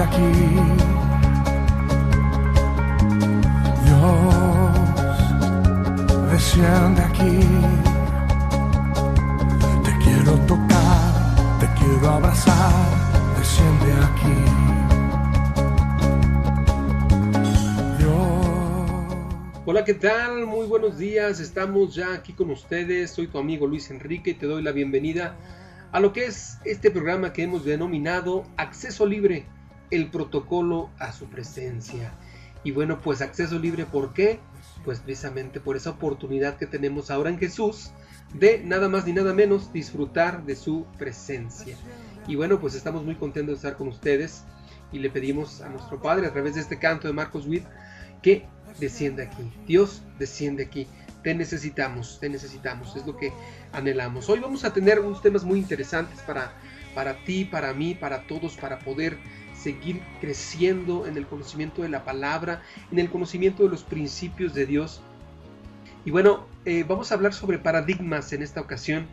desciende aquí. Dios, desciende aquí. Te quiero tocar, te quiero abrazar, desciende aquí. Hola, ¿qué tal? Muy buenos días, estamos ya aquí con ustedes, soy tu amigo Luis Enrique y te doy la bienvenida a lo que es este programa que hemos denominado Acceso Libre, el protocolo a su presencia. Y bueno, pues acceso libre, ¿por qué? Pues precisamente por esa oportunidad que tenemos ahora en Jesús de nada más ni nada menos disfrutar de su presencia. Y bueno, pues estamos muy contentos de estar con ustedes y le pedimos a nuestro Padre a través de este canto de Marcos Witt que descienda aquí. Dios, desciende aquí. Te necesitamos, es lo que anhelamos. Hoy vamos a tener unos temas muy interesantes para ti, para mí, para todos, para poder seguir creciendo en el conocimiento de la palabra, en el conocimiento de los principios de Dios. Y bueno, vamos a hablar sobre paradigmas en esta ocasión.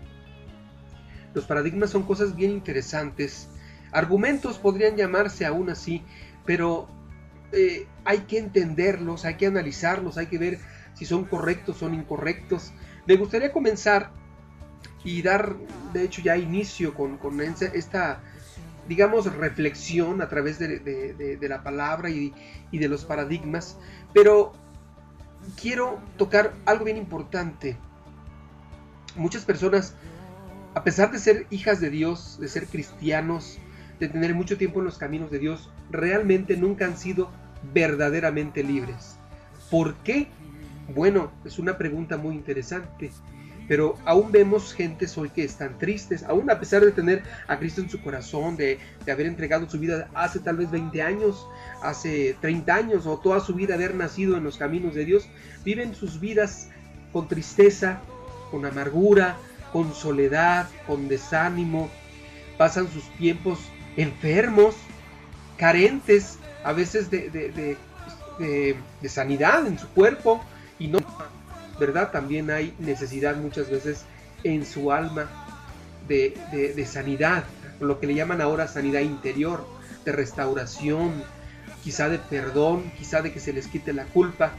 Los paradigmas son cosas bien interesantes. Argumentos podrían llamarse aún así, pero hay que entenderlos, hay que analizarlos, hay que ver si son correctos o son incorrectos. Me gustaría comenzar y dar, de hecho, ya inicio con esta, digamos, reflexión a través de la palabra y de los paradigmas, pero quiero tocar algo bien importante. Muchas personas, a pesar de ser hijas de Dios, de ser cristianos, de tener mucho tiempo en los caminos de Dios, realmente nunca han sido verdaderamente libres. ¿Por qué? Bueno, es una pregunta muy interesante, pero aún vemos gentes hoy que están tristes, aún a pesar de tener a Cristo en su corazón, de haber entregado su vida hace tal vez 20 años, hace 30 años o toda su vida haber nacido en los caminos de Dios, viven sus vidas con tristeza, con amargura, con soledad, con desánimo, pasan sus tiempos enfermos, carentes a veces de sanidad en su cuerpo, y no, ¿verdad? También hay necesidad muchas veces en su alma de sanidad, lo que le llaman ahora sanidad interior, de restauración, quizá de perdón, quizá de que se les quite la culpa.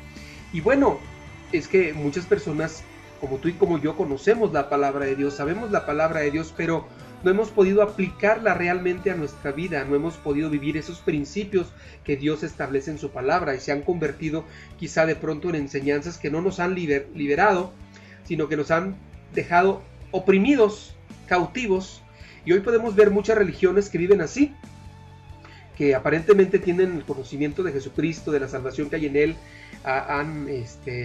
Y bueno, es que muchas personas como tú y como yo conocemos la palabra de Dios, sabemos la palabra de Dios, pero no hemos podido aplicarla realmente a nuestra vida, no hemos podido vivir esos principios que Dios establece en su palabra y se han convertido quizá de pronto en enseñanzas que no nos han liberado, sino que nos han dejado oprimidos, cautivos. Y hoy podemos ver muchas religiones que viven así, que aparentemente tienen el conocimiento de Jesucristo, de la salvación que hay en Él, han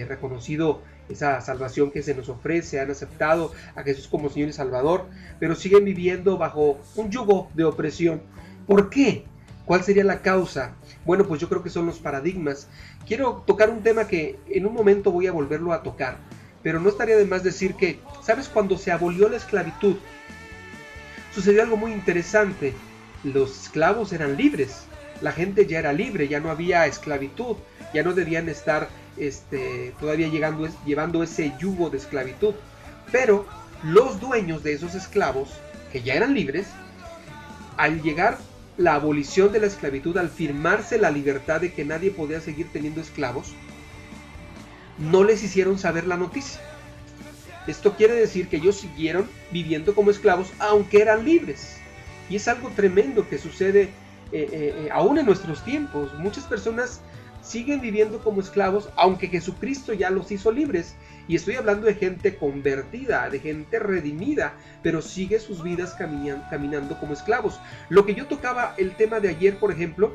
reconocido esa salvación que se nos ofrece, han aceptado a Jesús como Señor y Salvador, pero siguen viviendo bajo un yugo de opresión. ¿Por qué? ¿Cuál sería la causa? Bueno, pues yo creo que son los paradigmas. Quiero tocar un tema que en un momento voy a volverlo a tocar, pero no estaría de más decir que, ¿sabes? Cuando se abolió la esclavitud, sucedió algo muy interesante. Los esclavos eran libres, la gente ya era libre, ya no había esclavitud, ya no debían estar todavía llevando ese yugo de esclavitud. Pero los dueños de esos esclavos, que ya eran libres, al llegar la abolición de la esclavitud, al firmarse la libertad de que nadie podía seguir teniendo esclavos, no les hicieron saber la noticia. Esto quiere decir que ellos siguieron viviendo como esclavos aunque eran libres. Y es algo tremendo que sucede aún en nuestros tiempos. Muchas personas siguen viviendo como esclavos aunque Jesucristo ya los hizo libres. Y estoy hablando de gente convertida, de gente redimida, pero sigue sus vidas caminando como esclavos. Lo que yo tocaba, el tema de ayer, por ejemplo,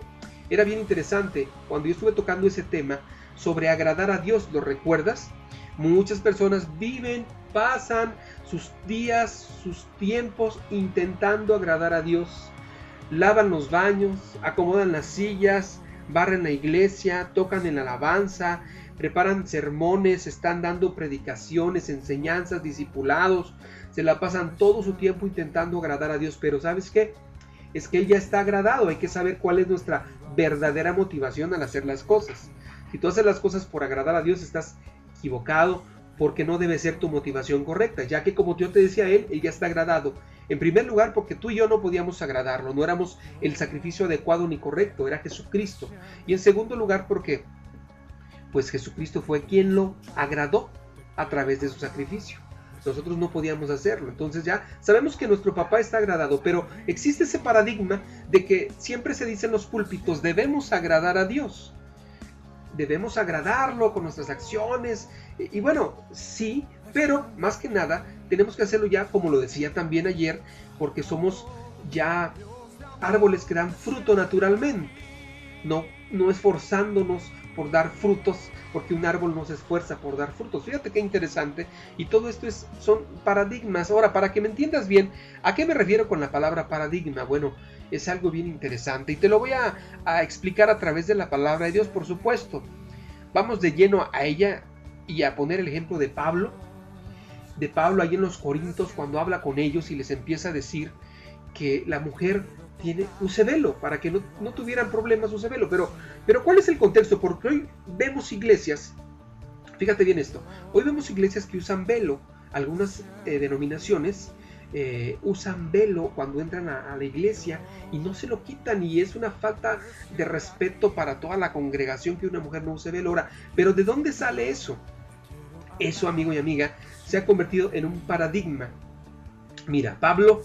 era bien interesante. Cuando yo estuve tocando ese tema sobre agradar a Dios, ¿lo recuerdas? Muchas personas pasan sus días, sus tiempos intentando agradar a Dios. Lavan los baños, acomodan las sillas, barren la iglesia, tocan en la alabanza, preparan sermones, están dando predicaciones, enseñanzas, discipulados, se la pasan todo su tiempo intentando agradar a Dios. Pero ¿sabes qué? Es que Él ya está agradado. Hay que saber cuál es nuestra verdadera motivación al hacer las cosas. Si tú haces las cosas por agradar a Dios, estás equivocado, porque no debe ser tu motivación correcta, ya que, como yo te decía, Él ya está agradado. En primer lugar, porque tú y yo no podíamos agradarlo, no éramos el sacrificio adecuado ni correcto, era Jesucristo. Y en segundo lugar, porque pues Jesucristo fue quien lo agradó a través de su sacrificio. Nosotros no podíamos hacerlo. Entonces ya sabemos que nuestro papá está agradado, pero existe ese paradigma de que siempre se dice en los púlpitos, debemos agradar a Dios. Debemos agradarlo con nuestras acciones. Y bueno, sí, pero más que nada tenemos que hacerlo ya, como lo decía también ayer, porque somos ya árboles que dan fruto naturalmente. No esforzándonos por dar frutos, porque un árbol no se esfuerza por dar frutos. Fíjate qué interesante. Y todo esto son paradigmas. Ahora, para que me entiendas bien, ¿a qué me refiero con la palabra paradigma? Bueno, es algo bien interesante y te lo voy a explicar a través de la palabra de Dios, por supuesto. Vamos de lleno a ella y a poner el ejemplo de Pablo ahí en los Corintios, cuando habla con ellos y les empieza a decir que la mujer use velo, para que no tuvieran problemas, use velo. Pero ¿cuál es el contexto? Porque hoy vemos iglesias, fíjate bien esto, hoy vemos iglesias que usan velo. Algunas denominaciones usan velo cuando entran a la iglesia y no se lo quitan, y es una falta de respeto para toda la congregación que una mujer no use velo. Ahora, ¿pero de dónde sale eso? Eso, amigo y amiga, se ha convertido en un paradigma. Mira, Pablo,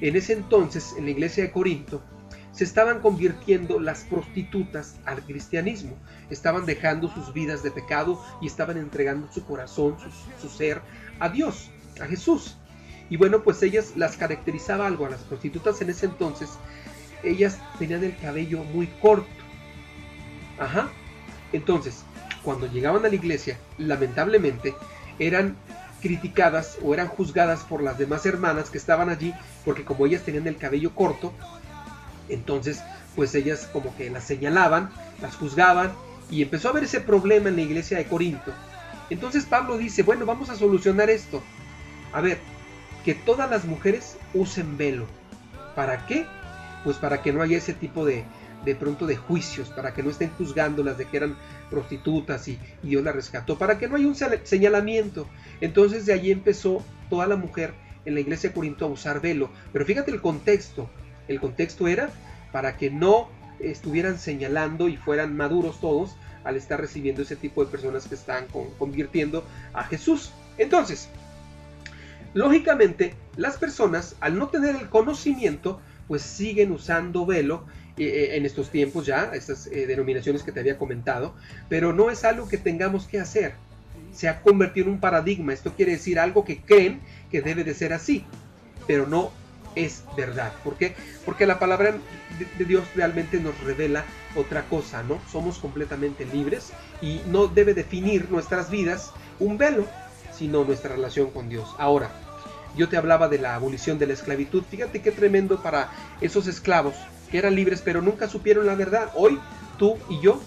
en ese entonces, en la iglesia de Corinto, se estaban convirtiendo las prostitutas al cristianismo. Estaban dejando sus vidas de pecado y estaban entregando su corazón, su ser a Dios, a Jesús. Y bueno, pues ellas las caracterizaba algo a las prostitutas en ese entonces. Ellas tenían el cabello muy corto. Entonces, cuando llegaban a la iglesia, lamentablemente, eran criticadas o eran juzgadas por las demás hermanas que estaban allí, porque como ellas tenían el cabello corto, entonces pues ellas como que las señalaban, las juzgaban, y empezó a haber ese problema en la iglesia de Corinto. Entonces Pablo dice, bueno, vamos a solucionar esto. A ver, que todas las mujeres usen velo. ¿Para qué? Pues para que no haya ese tipo de pronto de juicios, para que no estén juzgándolas de que eran prostitutas y Dios las rescató, para que no haya un señalamiento. Entonces de allí empezó toda la mujer en la iglesia de Corinto a usar velo. Pero fíjate el contexto era para que no estuvieran señalando y fueran maduros todos al estar recibiendo ese tipo de personas que están convirtiendo a Jesús. Entonces, lógicamente, las personas, al no tener el conocimiento, pues siguen usando velo en estos tiempos ya, estas denominaciones que te había comentado, pero no es algo que tengamos que hacer. Se ha convertido en un paradigma. Esto quiere decir algo que creen que debe de ser así, pero no es verdad. ¿Por qué? Porque la palabra de Dios realmente nos revela otra cosa, ¿no? Somos completamente libres y no debe definir nuestras vidas un velo, sino nuestra relación con Dios. Ahora, yo te hablaba de la abolición de la esclavitud. Fíjate qué tremendo para esos esclavos que eran libres pero nunca supieron la verdad. Hoy tú y yo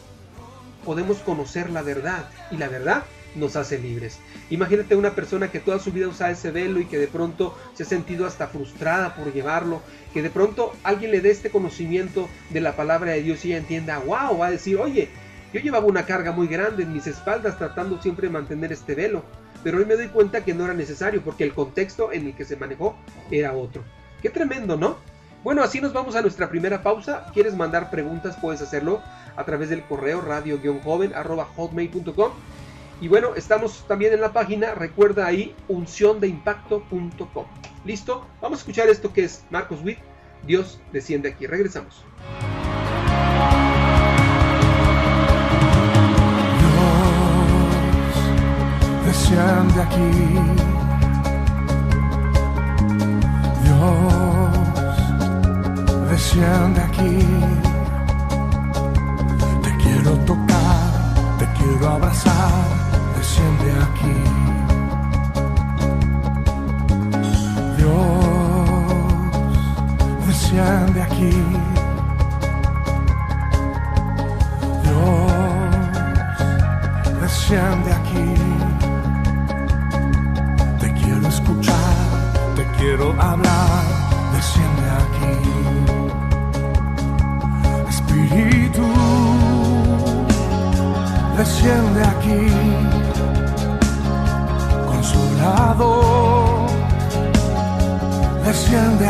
podemos conocer la verdad, y la verdad nos hace libres. Imagínate una persona que toda su vida usa ese velo y que de pronto se ha sentido hasta frustrada por llevarlo, que de pronto alguien le dé este conocimiento de la palabra de Dios y ella entienda, wow, va a decir, oye, yo llevaba una carga muy grande en mis espaldas tratando siempre de mantener este velo, pero hoy me doy cuenta que no era necesario porque el contexto en el que se manejó era otro. Qué tremendo, ¿no? Bueno, así nos vamos a nuestra primera pausa. ¿Quieres mandar preguntas? Puedes hacerlo a través del correo radio-joven@hotmail.com. Y bueno, estamos también en la página, recuerda ahí, uncióndeimpacto.com. ¿Listo? Vamos a escuchar esto que es Marcos Witt, Dios desciende aquí. Regresamos. Dios desciende aquí. Dios desciende aquí. Te quiero tocar, te quiero abrazar. Desciende aquí. Dios desciende aquí. Dios desciende aquí. Te quiero escuchar, te quiero hablar. Desciende aquí. Espíritu desciende aquí. Consolador, desciende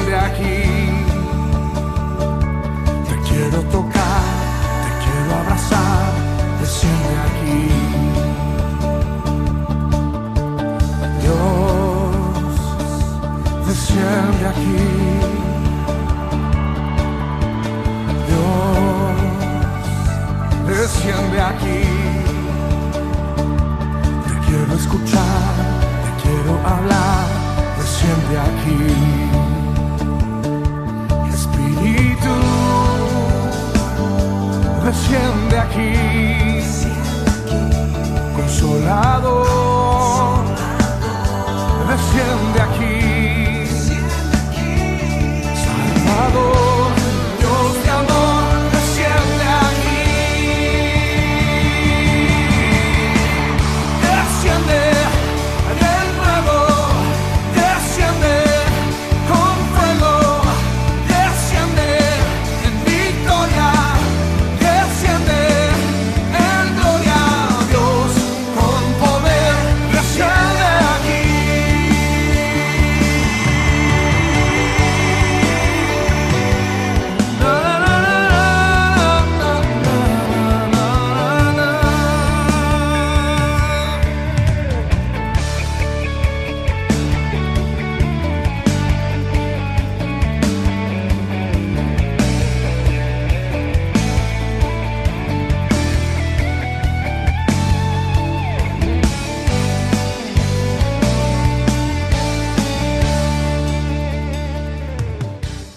desciende aquí. Te quiero tocar, te quiero abrazar, desciende aquí. Dios, desciende aquí. Dios, desciende aquí. Te quiero escuchar, te quiero hablar, desciende aquí. Espíritu, desciende aquí. Consolador, desciende aquí. Salvador, Dios de amor, desciende aquí. Desciende de nuevo, desciende con fuego, desciende en victoria, desciende en gloria. Dios con poder, desciende aquí. Na, na, na, na, na, na, na, na.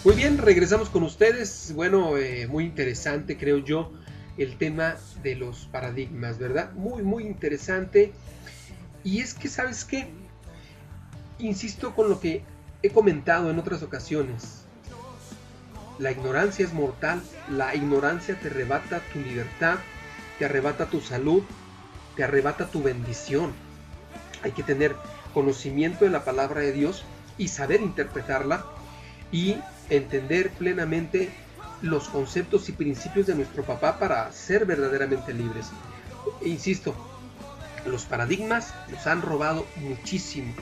Muy bien, regresamos con ustedes. Bueno, muy interesante, creo yo, el tema de los paradigmas, ¿verdad? Muy interesante. Y es que, ¿sabes qué? Insisto con lo que he comentado en otras ocasiones. La ignorancia es mortal. La ignorancia te arrebata tu libertad, te arrebata tu salud, te arrebata tu bendición. Hay que tener conocimiento de la palabra de Dios y saber interpretarla y entender plenamente los conceptos y principios de nuestro papá para ser verdaderamente libres. Insisto, los paradigmas nos han robado muchísimo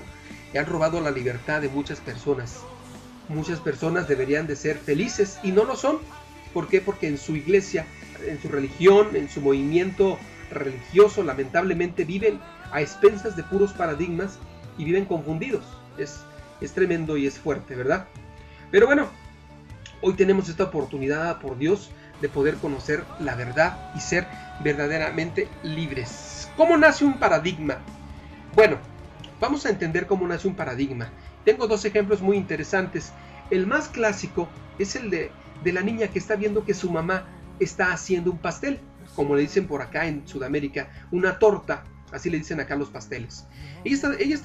y han robado la libertad de muchas personas. Muchas personas deberían de ser felices y no lo son. ¿Por qué? Porque en su iglesia, en su religión, en su movimiento religioso, lamentablemente viven a expensas de puros paradigmas y viven confundidos. Es tremendo y es fuerte, ¿verdad? Pero bueno, hoy tenemos esta oportunidad por Dios de poder conocer la verdad y ser verdaderamente libres. ¿Cómo nace un paradigma? Bueno, vamos a entender cómo nace un paradigma. Tengo dos ejemplos muy interesantes. El más clásico es el de la niña que está viendo que su mamá está haciendo un pastel, como le dicen por acá en Sudamérica, una torta, así le dicen acá los pasteles.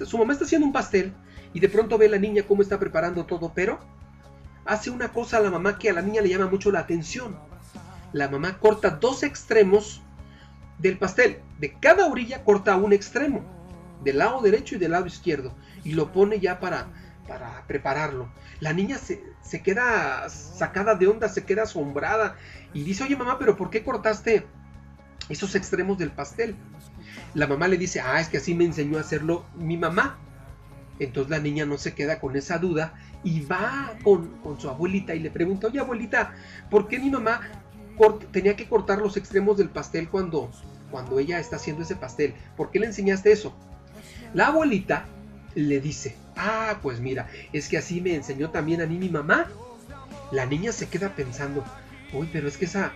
Su mamá está haciendo un pastel y de pronto ve a la niña cómo está preparando todo, pero hace una cosa a la mamá que a la niña le llama mucho la atención. La mamá corta dos extremos del pastel. De cada orilla corta un extremo, del lado derecho y del lado izquierdo, y lo pone ya para prepararlo. La niña se queda sacada de onda, se queda asombrada y dice: oye mamá, pero ¿por qué cortaste esos extremos del pastel? La mamá le dice: es que así me enseñó a hacerlo mi mamá. Entonces la niña no se queda con esa duda y va con su abuelita y le pregunta: oye abuelita, ¿por qué mi mamá tenía que cortar los extremos del pastel cuando ella está haciendo ese pastel? ¿Por qué le enseñaste eso? La abuelita le dice: pues mira, es que así me enseñó también a mí mi mamá. La niña se queda pensando: uy, pero es que esa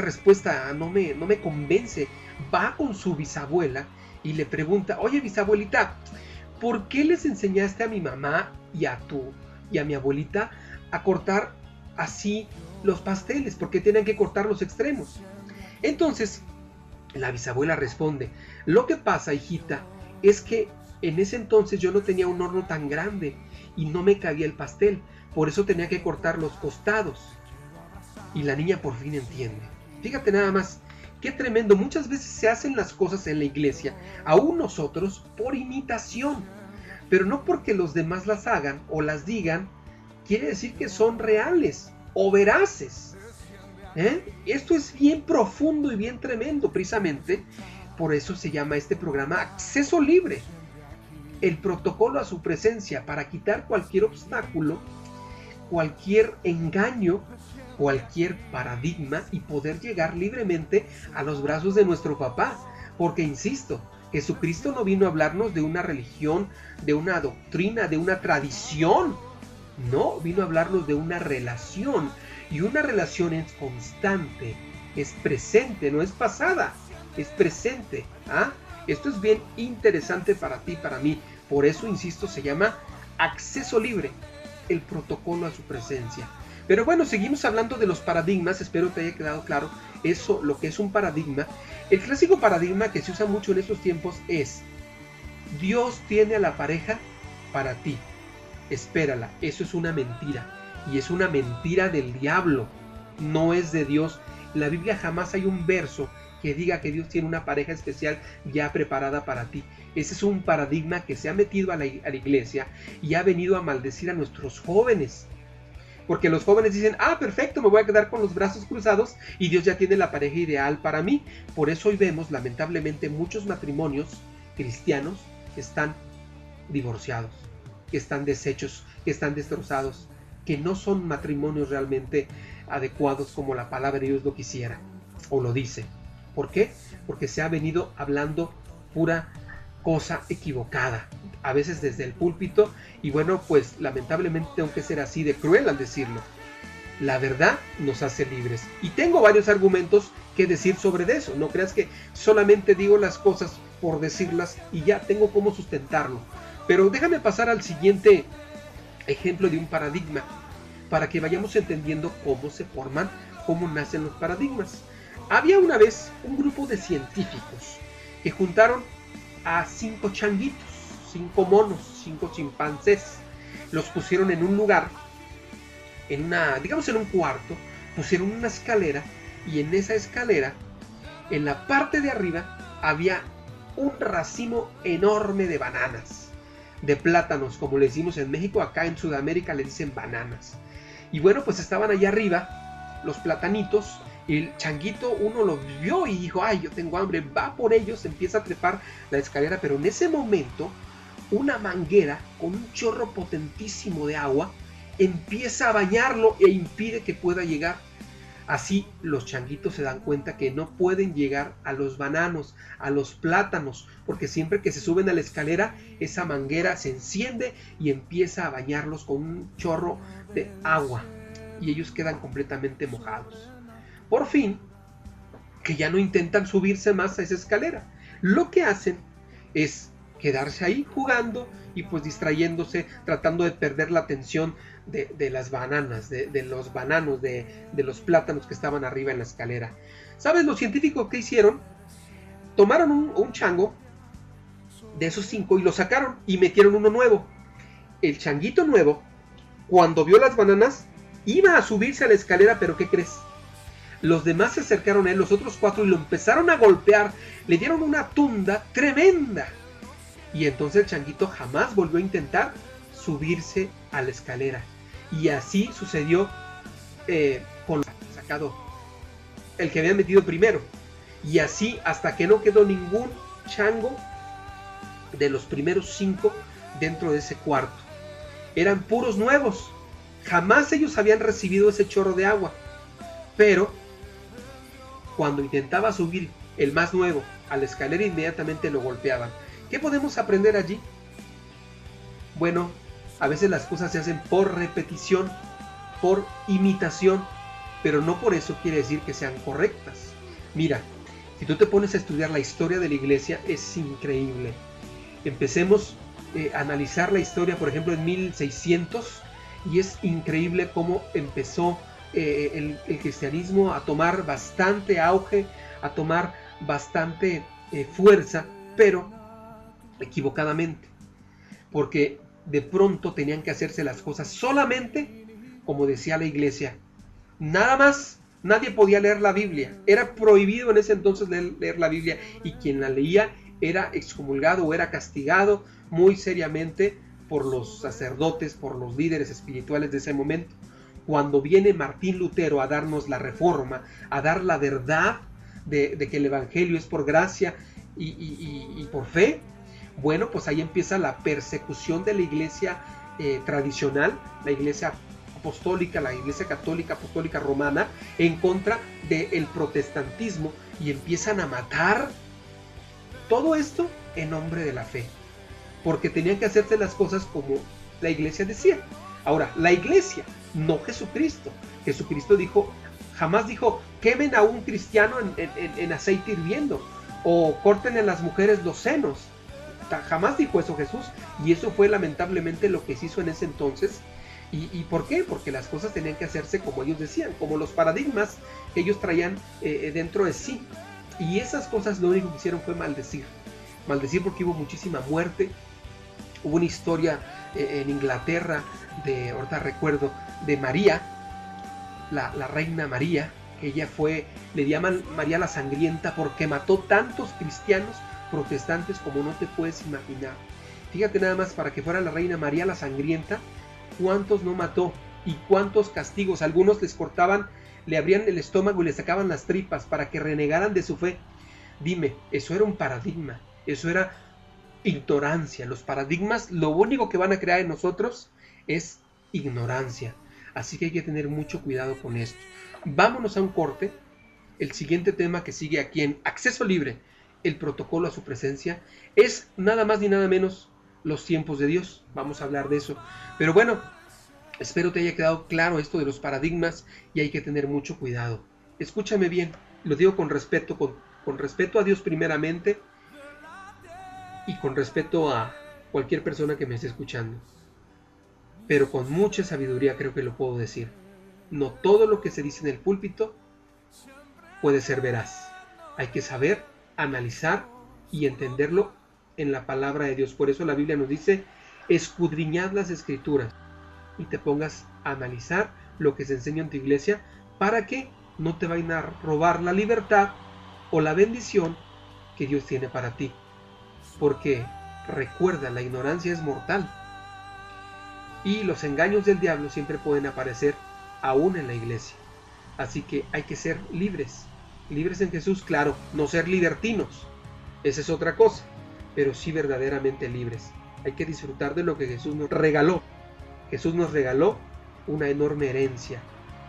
respuesta no me convence. Va con su bisabuela y le pregunta: oye bisabuelita, ¿por qué les enseñaste a mi mamá y a mi abuelita a cortar así los pasteles? ¿Por qué tenían que cortar los extremos? Entonces la bisabuela responde: lo que pasa, hijita, es que en ese entonces yo no tenía un horno tan grande y no me cabía el pastel, por eso tenía que cortar los costados. Y la niña por fin entiende. Fíjate nada más, qué tremendo. Muchas veces se hacen las cosas en la iglesia, aún nosotros, por imitación, pero no porque los demás las hagan o las digan, quiere decir que son reales o veraces. Esto es bien profundo y bien tremendo. Precisamente por eso se llama este programa Acceso Libre. El protocolo a su presencia para quitar cualquier obstáculo cualquier engaño, cualquier paradigma y poder llegar libremente a los brazos de nuestro papá. Porque insisto, Jesucristo no vino a hablarnos de una religión, de una doctrina, de una tradición. No, vino a hablarnos de una relación. Y una relación es constante, es presente, no es pasada, es presente. Esto es bien interesante para ti, para mí. Por eso, insisto, se llama acceso libre, el protocolo a su presencia. Pero bueno, seguimos hablando de los paradigmas. Espero te haya quedado claro eso, lo que es un paradigma. El clásico paradigma que se usa mucho en estos tiempos es: Dios tiene a la pareja para ti, espérala. Eso es una mentira, y es una mentira del diablo, no es de Dios. En la Biblia jamás hay un verso que diga que Dios tiene una pareja especial ya preparada para ti. Ese es un paradigma que se ha metido a la iglesia y ha venido a maldecir a nuestros jóvenes. Porque los jóvenes dicen: perfecto, me voy a quedar con los brazos cruzados y Dios ya tiene la pareja ideal para mí. Por eso hoy vemos lamentablemente muchos matrimonios cristianos que están divorciados, que están deshechos, que están destrozados, que no son matrimonios realmente adecuados como la palabra de Dios lo quisiera o lo dice. ¿Por qué? Porque se ha venido hablando pura cosa equivocada, a veces desde el púlpito, y bueno, pues lamentablemente tengo que ser así de cruel al decirlo. La verdad nos hace libres, y tengo varios argumentos que decir sobre eso. No creas que solamente digo las cosas por decirlas y ya tengo cómo sustentarlo. Pero déjame pasar al siguiente ejemplo de un paradigma, para que vayamos entendiendo cómo se forman, cómo nacen los paradigmas. Había una vez un grupo de científicos que juntaron a 5 changuitos, 5 monos, 5 chimpancés. Los pusieron en un lugar, en un cuarto, pusieron una escalera, y en esa escalera, en la parte de arriba, había un racimo enorme de bananas, de plátanos, como le decimos en México. Acá en Sudamérica le dicen bananas. Y bueno, pues estaban allá arriba los platanitos, y el changuito, uno lo vio y dijo: yo tengo hambre, va por ellos, empieza a trepar la escalera. Pero en ese momento, una manguera con un chorro potentísimo de agua empieza a bañarlo e impide que pueda llegar. Así los changuitos se dan cuenta que no pueden llegar a los bananos, a los plátanos, porque siempre que se suben a la escalera, esa manguera se enciende y empieza a bañarlos con un chorro de agua, y ellos quedan completamente mojados. Por fin, que ya no intentan subirse más a esa escalera, lo que hacen es quedarse ahí jugando y pues distrayéndose, tratando de perder la atención de las bananas, de los bananos, de los plátanos que estaban arriba en la escalera. ¿Sabes los científicos qué hicieron? Tomaron un chango de esos 5 y lo sacaron y metieron uno nuevo. El changuito nuevo, cuando vio las bananas, iba a subirse a la escalera, pero ¿qué crees? Los demás se acercaron a él, los otros 4, y lo empezaron a golpear, le dieron una tunda tremenda. Y entonces el changuito jamás volvió a intentar subirse a la escalera. Y así sucedió con el sacado, el que habían metido primero. Y así hasta que no quedó ningún chango de los primeros 5 dentro de ese cuarto. Eran puros nuevos. Jamás ellos habían recibido ese chorro de agua. Pero cuando intentaba subir el más nuevo a la escalera, inmediatamente lo golpeaban. ¿Qué podemos aprender allí? Bueno, a veces las cosas se hacen por repetición, por imitación, pero no por eso quiere decir que sean correctas. Mira, si tú te pones a estudiar la historia de la iglesia, es increíble. Empecemos a analizar la historia, por ejemplo, en 1600, y es increíble cómo empezó el cristianismo a tomar bastante auge, a tomar bastante fuerza, pero equivocadamente, porque de pronto tenían que hacerse las cosas solamente como decía la iglesia. Nada más, nadie podía leer la Biblia, era prohibido en ese entonces leer la Biblia, y quien la leía era excomulgado o era castigado muy seriamente por los sacerdotes, por los líderes espirituales de ese momento. Cuando viene Martín Lutero a darnos la reforma, a dar la verdad de que el evangelio es por gracia y por fe, bueno, pues ahí empieza la persecución de la iglesia tradicional, la iglesia apostólica, la Iglesia Católica Apostólica Romana, en contra del protestantismo, y empiezan a matar. Todo esto en nombre de la fe, porque tenían que hacerse las cosas como la Iglesia decía. Ahora, la Iglesia, no Jesucristo. Jesucristo jamás dijo, quemen a un cristiano en aceite hirviendo, o corten a las mujeres los senos. Jamás dijo eso Jesús, y eso fue lamentablemente lo que se hizo en ese entonces. ¿Y por qué? Porque las cosas tenían que hacerse como ellos decían, como los paradigmas que ellos traían dentro de sí. Y esas cosas lo único que hicieron fue maldecir porque hubo muchísima muerte. Hubo una historia en Inglaterra, ahorita recuerdo, de María, la reina María, que ella le llaman María la Sangrienta, porque mató tantos cristianos protestantes como no te puedes imaginar. Fíjate nada más, para que fuera la reina María la Sangrienta, cuántos no mató y cuántos castigos. Algunos les cortaban, le abrían el estómago y le sacaban las tripas para que renegaran de su fe. Dime, eso era un paradigma, eso era ignorancia. Los paradigmas lo único que van a crear en nosotros es ignorancia. Así que hay que tener mucho cuidado con esto. Vámonos a un corte. El siguiente tema que sigue aquí en Acceso Libre, el protocolo a su presencia, es nada más ni nada menos los tiempos de Dios. Vamos a hablar de eso. Pero bueno, espero te haya quedado claro esto de los paradigmas, y hay que tener mucho cuidado. Escúchame bien, lo digo con respeto, con respeto a Dios primeramente, y con respeto a cualquier persona que me esté escuchando. Pero con mucha sabiduría creo que lo puedo decir. No todo lo que se dice en el púlpito puede ser veraz. Hay que saber analizar y entenderlo en la palabra de Dios. Por eso la Biblia nos dice, escudriñad las escrituras y te pongas a analizar lo que se enseña en tu iglesia, para que no te vayan a robar la libertad o la bendición que Dios tiene para ti. Porque recuerda, la ignorancia es mortal, y los engaños del diablo siempre pueden aparecer aún en la iglesia. Así que hay que ser libres en Jesús, claro, no ser libertinos, esa es otra cosa, pero sí verdaderamente libres. Hay que disfrutar de lo que Jesús nos regaló. Jesús nos regaló una enorme herencia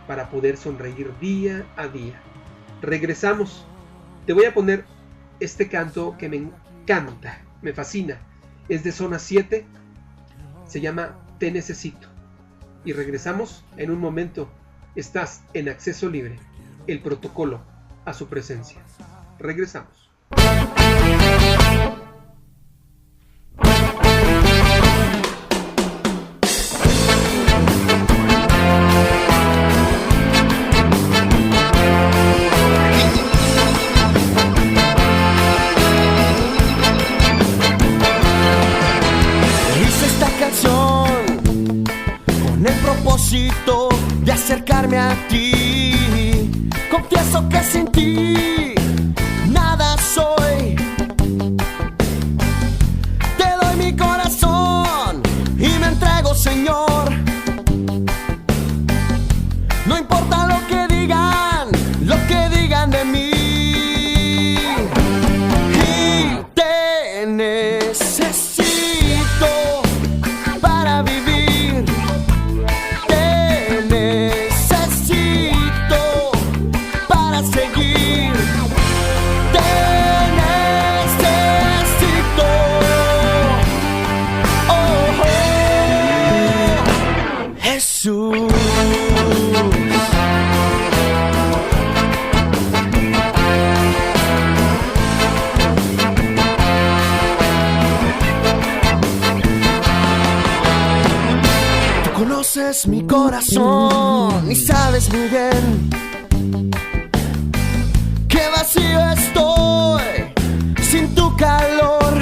para poder sonreír día a día. Regresamos. Te voy a poner este canto que me encanta, me fascina. Es de Zona 7, se llama Te Necesito. Y regresamos en un momento. Estás en Acceso Libre, el protocolo a su presencia. Regresamos. Hice esta canción con el propósito de acercarme a ti. Confieso que sin ti nada soy. Te doy mi corazón y me entrego, Señor. No importa lo que digan de mí. Y te necesito para vivir. Te necesito para seguir. Te necesito. Oh, Jesús. Conoces mi corazón y sabes muy bien que vacío estoy sin tu calor.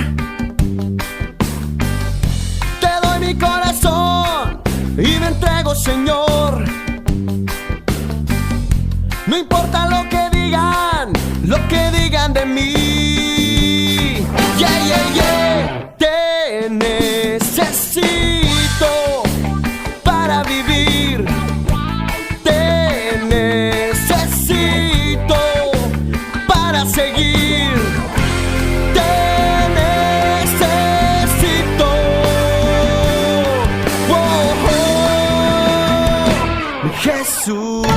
Te doy mi corazón y me entrego, Señor. No importa lo que digan de mí. Yeah, yeah, yeah. Te necesito para vivir. Te necesito para seguir. Te necesito. Oh, oh. Jesús.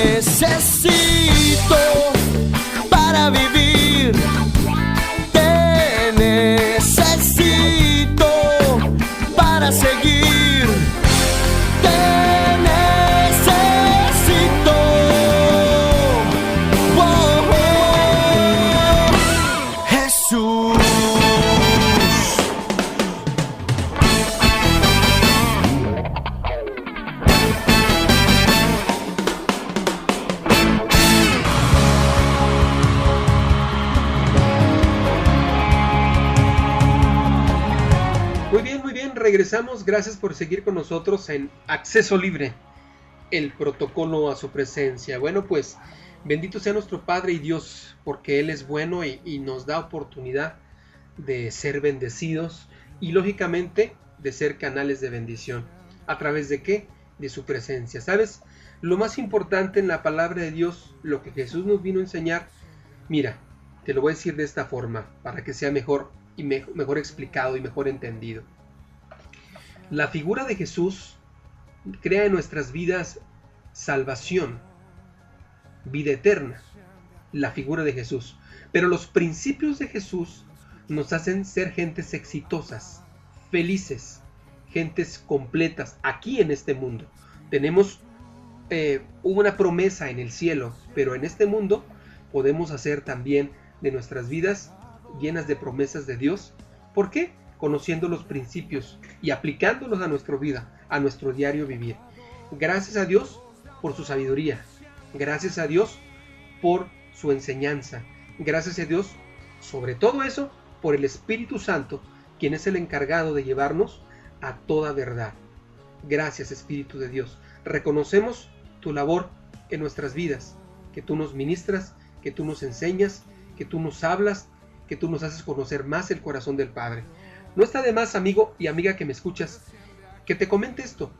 Necesito para vivir, te necesito para seguir, te necesito. Oh, oh, Jesús. Muy bien, regresamos. Gracias por seguir con nosotros en Acceso Libre, el protocolo a su presencia. Bueno, pues bendito sea nuestro Padre y Dios, porque Él es bueno y nos da oportunidad de ser bendecidos y lógicamente de ser canales de bendición. ¿A través de qué? De su presencia. ¿Sabes? Lo más importante en la palabra de Dios, lo que Jesús nos vino a enseñar, mira, te lo voy a decir de esta forma, para que sea mejor y mejor explicado y mejor entendido. La figura de Jesús crea en nuestras vidas salvación, vida eterna, la figura de Jesús. Pero los principios de Jesús nos hacen ser gentes exitosas, felices, gentes completas aquí en este mundo. Tenemos una promesa en el cielo, pero en este mundo podemos hacer también de nuestras vidas llenas de promesas de Dios. ¿Por qué? Conociendo los principios y aplicándolos a nuestra vida, a nuestro diario vivir. Gracias a Dios por su sabiduría. Gracias a Dios por su enseñanza. Gracias a Dios, sobre todo eso, por el Espíritu Santo, quien es el encargado de llevarnos a toda verdad. Gracias, Espíritu de Dios. Reconocemos tu labor en nuestras vidas, que tú nos ministras, que tú nos enseñas, que tú nos hablas, que tú nos haces conocer más el corazón del Padre. No está de más, amigo y amiga que me escuchas, que te comente esto.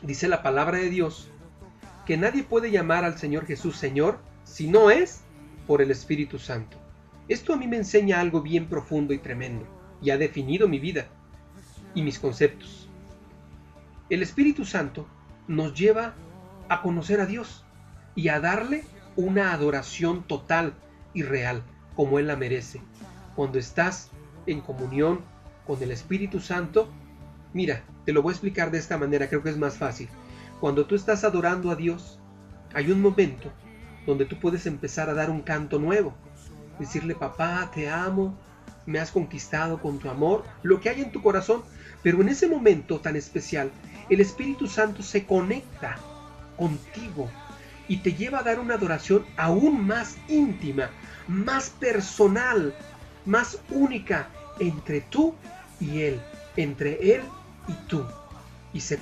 Dice la palabra de Dios que nadie puede llamar al Señor Jesús Señor si no es por el Espíritu Santo. Esto a mí me enseña algo bien profundo y tremendo, y ha definido mi vida y mis conceptos. El Espíritu Santo nos lleva a conocer a Dios y a darle una adoración total y real, como Él la merece. Cuando estás en comunión con el Espíritu Santo, mira, te lo voy a explicar de esta manera, creo que es más fácil. Cuando tú estás adorando a Dios, hay un momento donde tú puedes empezar a dar un canto nuevo, decirle: papá, te amo, me has conquistado con tu amor, lo que hay en tu corazón. Pero en ese momento tan especial, el Espíritu Santo se conecta contigo y te lleva a dar una adoración aún más íntima, más personal, más única entre tú y Él, entre Él y tú. Y te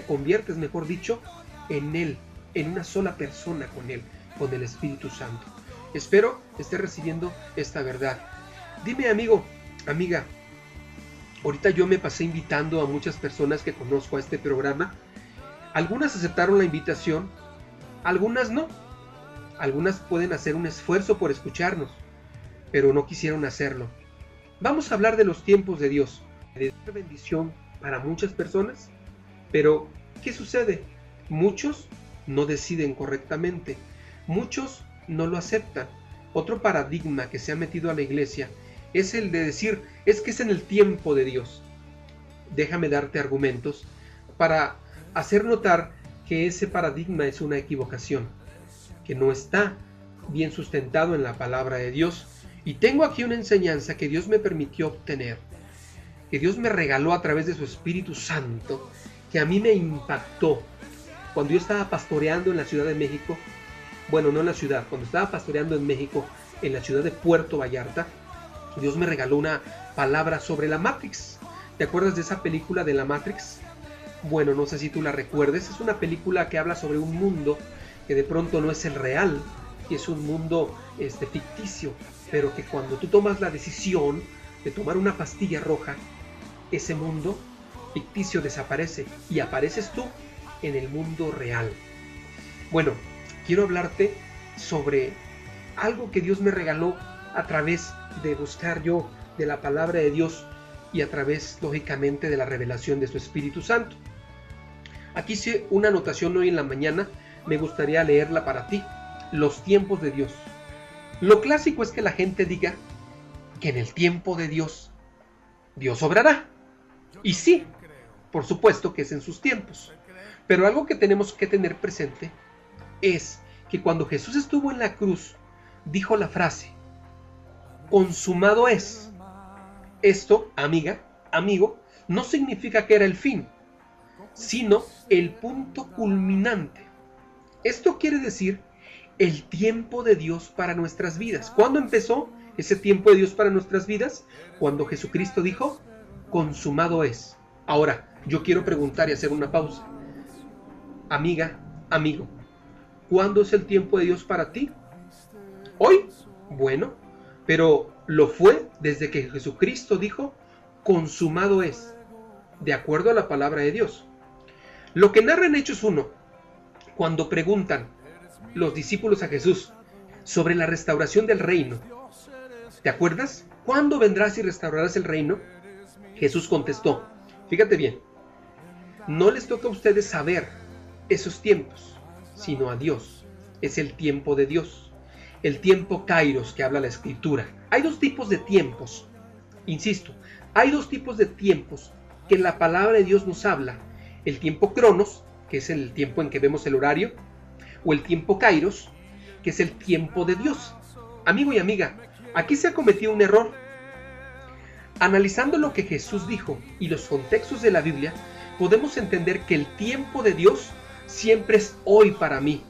conviertes, mejor dicho, en Él, en una sola persona con Él, con el Espíritu Santo. Espero estés recibiendo esta verdad. Dime, amigo, amiga, ahorita yo me pasé invitando a muchas personas que conozco a este programa. Algunas aceptaron la invitación, algunas no. Algunas pueden hacer un esfuerzo por escucharnos, pero no quisieron hacerlo. Vamos a hablar de los tiempos de Dios, de dar bendición para muchas personas, pero ¿qué sucede? Muchos no deciden correctamente, muchos no lo aceptan. Otro paradigma que se ha metido a la iglesia es el de decir: es que es en el tiempo de Dios. Déjame darte argumentos para hacer notar que ese paradigma es una equivocación, que no está bien sustentado en la palabra de Dios. Y tengo aquí una enseñanza que Dios me permitió obtener, que Dios me regaló a través de su Espíritu Santo, que a mí me impactó cuando yo estaba pastoreando en la Ciudad de México. Bueno, no en la ciudad, cuando estaba pastoreando en México, en la ciudad de Puerto Vallarta, Dios me regaló una palabra sobre la Matrix. ¿Te acuerdas de esa película de la Matrix? Bueno, no sé si tú la recuerdes. Es una película que habla sobre un mundo que de pronto no es el real, y es un mundo ficticio, pero que cuando tú tomas la decisión de tomar una pastilla roja, ese mundo ficticio desaparece y apareces tú en el mundo real. Bueno, quiero hablarte sobre algo que Dios me regaló a través de buscar yo de la palabra de Dios y a través, lógicamente, de la revelación de su Espíritu Santo. Aquí hice una anotación hoy en la mañana, me gustaría leerla para ti. Los tiempos de Dios. Lo clásico es que la gente diga que en el tiempo de Dios, Dios obrará. Y sí, por supuesto que es en sus tiempos. Pero algo que tenemos que tener presente es que cuando Jesús estuvo en la cruz, dijo la frase, consumado es. Esto, amiga, amigo, no significa que era el fin, sino el punto culminante. Esto quiere decir el tiempo de Dios para nuestras vidas. ¿Cuándo empezó ese tiempo de Dios para nuestras vidas? Cuando Jesucristo dijo, consumado es. Ahora, yo quiero preguntar y hacer una pausa. Amiga, amigo, ¿cuándo es el tiempo de Dios para ti? ¿Hoy? Bueno, pero lo fue desde que Jesucristo dijo, consumado es, de acuerdo a la palabra de Dios. Lo que narra en Hechos 1, cuando preguntan los discípulos a Jesús sobre la restauración del reino, ¿te acuerdas? ¿Cuándo vendrás y restaurarás el reino? Jesús contestó, fíjate bien, no les toca a ustedes saber esos tiempos, sino a Dios. Es el tiempo de Dios, el tiempo kairos que habla la Escritura. Hay dos tipos de tiempos, insisto, hay dos tipos de tiempos que en la palabra de Dios nos habla. El tiempo cronos, que es el tiempo en que vemos el horario, o el tiempo kairos, que es el tiempo de Dios. Amigo y amiga, aquí se ha cometido un error. Analizando lo que Jesús dijo y los contextos de la Biblia, podemos entender que el tiempo de Dios siempre es hoy para mí.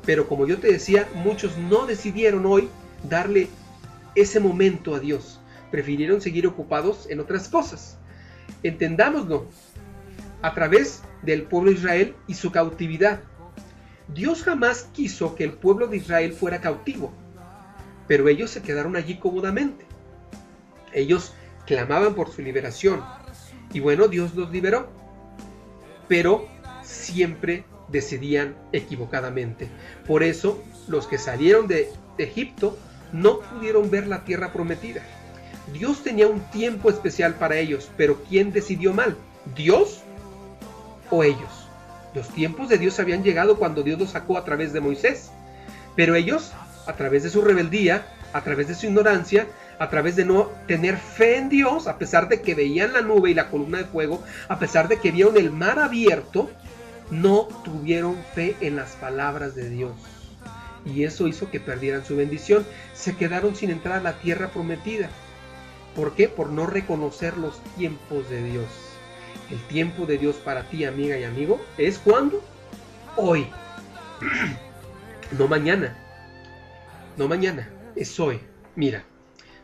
Pero como yo te decía, muchos no decidieron hoy darle ese momento a Dios. Prefirieron seguir ocupados en otras cosas. Entendámoslo. A través del pueblo de Israel y su cautividad. Dios jamás quiso que el pueblo de Israel fuera cautivo, pero ellos se quedaron allí cómodamente. Ellos clamaban por su liberación, y bueno, Dios los liberó, pero siempre decidían equivocadamente. Por eso, los que salieron de Egipto no pudieron ver la tierra prometida. Dios tenía un tiempo especial para ellos, pero ¿quién decidió mal? ¿Dios o ellos? Los tiempos de Dios habían llegado cuando Dios los sacó a través de Moisés, pero ellos, a través de su rebeldía, a través de su ignorancia, a través de no tener fe en Dios, a pesar de que veían la nube y la columna de fuego, a pesar de que vieron el mar abierto, no tuvieron fe en las palabras de Dios. Y eso hizo que perdieran su bendición. Se quedaron sin entrar a la tierra prometida. ¿Por qué? Por no reconocer los tiempos de Dios. El tiempo de Dios para ti, amiga y amigo, ¿es cuándo? Hoy. No mañana. No mañana, es hoy. Mira,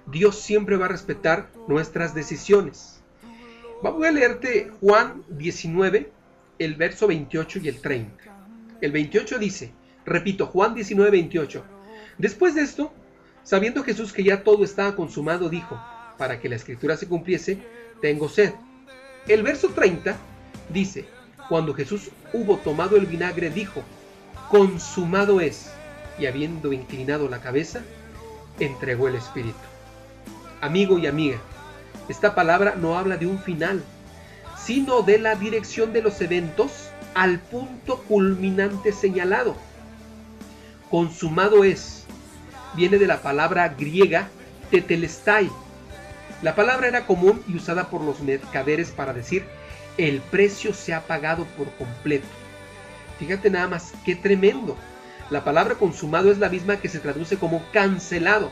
Dios siempre va a respetar nuestras decisiones. Voy a leerte Juan 19, el verso 28 y el 30. El 28 dice, repito, Juan 19, 28. Después de esto, sabiendo Jesús que ya todo estaba consumado, dijo, para que la escritura se cumpliese, tengo sed. El verso 30 dice, cuando Jesús hubo tomado el vinagre, dijo, consumado es, y habiendo inclinado la cabeza, entregó el Espíritu. Amigo y amiga, esta palabra no habla de un final, sino de la dirección de los eventos al punto culminante señalado. Consumado es, viene de la palabra griega tetelestai. La palabra era común y usada por los mercaderes para decir el precio se ha pagado por completo. Fíjate nada más, qué tremendo. La palabra consumado es la misma que se traduce como cancelado.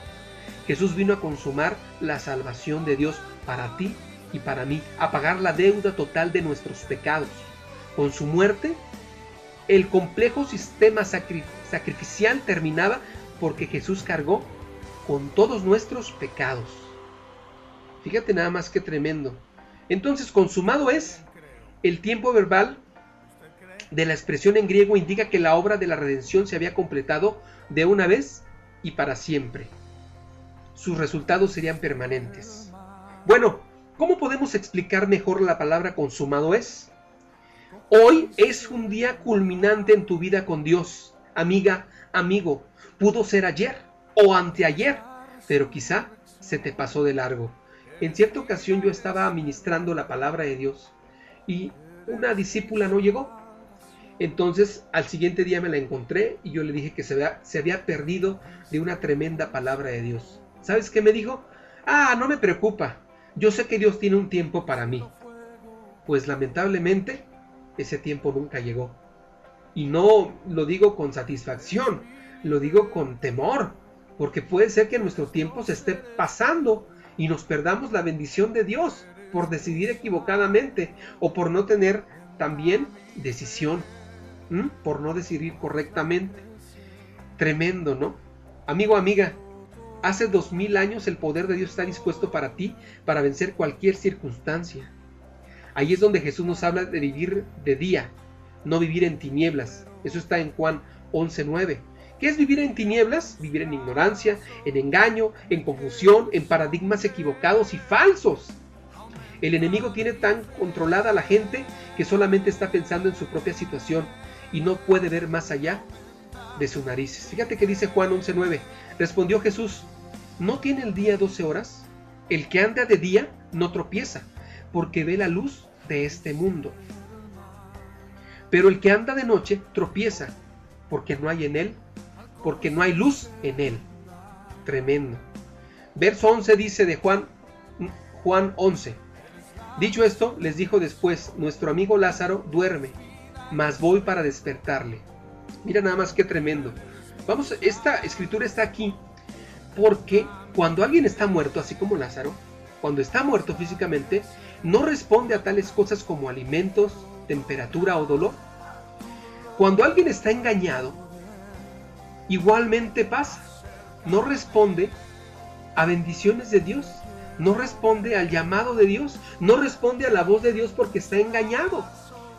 Jesús vino a consumar la salvación de Dios para ti y para mí, a pagar la deuda total de nuestros pecados. Con su muerte, el complejo sistema sacrificial terminaba porque Jesús cargó con todos nuestros pecados. Fíjate nada más qué tremendo. Entonces, consumado es el tiempo verbal de la expresión en griego, indica que la obra de la redención se había completado de una vez y para siempre. Sus resultados serían permanentes. Bueno, ¿cómo podemos explicar mejor la palabra consumado es? Hoy es un día culminante en tu vida con Dios, amiga, amigo. Pudo ser ayer o anteayer, pero quizá se te pasó de largo. En cierta ocasión yo estaba ministrando la palabra de Dios y una discípula no llegó. Entonces al siguiente día me la encontré y yo le dije que se había perdido de una tremenda palabra de Dios. ¿Sabes qué me dijo? No me preocupa, yo sé que Dios tiene un tiempo para mí. Pues lamentablemente ese tiempo nunca llegó. Y no lo digo con satisfacción, lo digo con temor, porque puede ser que nuestro tiempo se esté pasando y nos perdamos la bendición de Dios por decidir equivocadamente o por no tener también decisión, por no decidir correctamente. Tremendo, ¿no? Amigo, amiga, hace 2000 años el poder de Dios está dispuesto para ti para vencer cualquier circunstancia. Ahí es donde Jesús nos habla de vivir de día, no vivir en tinieblas. Eso está en Juan 11:9. ¿Qué es vivir en tinieblas? Vivir en ignorancia, en engaño, en confusión, en paradigmas equivocados y falsos. El enemigo tiene tan controlada a la gente que solamente está pensando en su propia situación y no puede ver más allá de sus narices. Fíjate que dice Juan 11:9. Respondió Jesús: ¿no tiene el día 12 horas? El que anda de día no tropieza, porque ve la luz de este mundo. Pero el que anda de noche tropieza, porque no hay luz en él. Tremendo. Verso 11 dice de Juan 11. Dicho esto, les dijo después: nuestro amigo Lázaro duerme, mas voy para despertarle. Mira nada más qué tremendo. Esta escritura está aquí porque cuando alguien está muerto, así como Lázaro, cuando está muerto físicamente, no responde a tales cosas como alimentos, temperatura o dolor. Cuando alguien está engañado, igualmente pasa. No responde a bendiciones de Dios, no responde al llamado de Dios, no responde a la voz de Dios porque está engañado,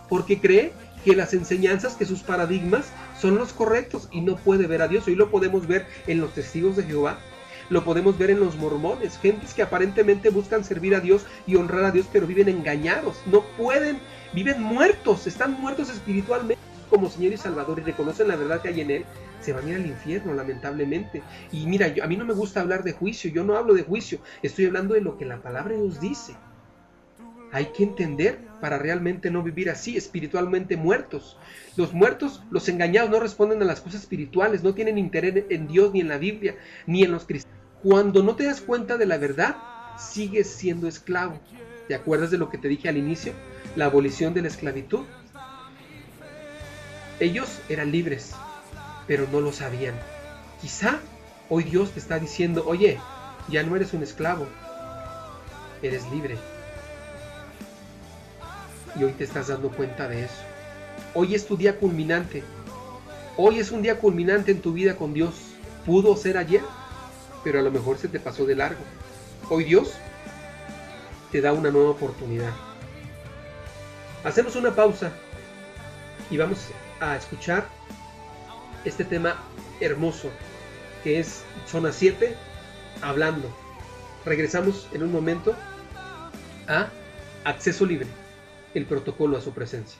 porque cree que las enseñanzas, que sus paradigmas son los correctos y no puede ver a Dios. Hoy lo podemos ver en los testigos de Jehová, lo podemos ver en los mormones, gentes que aparentemente buscan servir a Dios y honrar a Dios, pero viven engañados, no pueden, viven muertos, están muertos espiritualmente como Señor y Salvador y reconocen la verdad que hay en Él, se van a ir al infierno lamentablemente. Y mira, a mí no me gusta hablar de juicio, yo no hablo de juicio, estoy hablando de lo que la palabra de Dios dice. Hay que entender para realmente no vivir así, espiritualmente muertos. Los muertos, los engañados, no responden a las cosas espirituales, no tienen interés en Dios, ni en la Biblia, ni en los cristianos. Cuando no te das cuenta de la verdad, sigues siendo esclavo. ¿Te acuerdas de lo que te dije al inicio? La abolición de la esclavitud. Ellos eran libres, pero no lo sabían. Quizá hoy Dios te está diciendo: oye, ya no eres un esclavo, eres libre. Y hoy te estás dando cuenta de eso. Hoy es tu día culminante. Hoy es un día culminante en tu vida con Dios. Pudo ser ayer, pero a lo mejor se te pasó de largo. Hoy Dios te da una nueva oportunidad. Hacemos una pausa y vamos a escuchar este tema hermoso que es Zona 7, hablando. Regresamos en un momento a Acceso Libre, el protocolo a su presencia.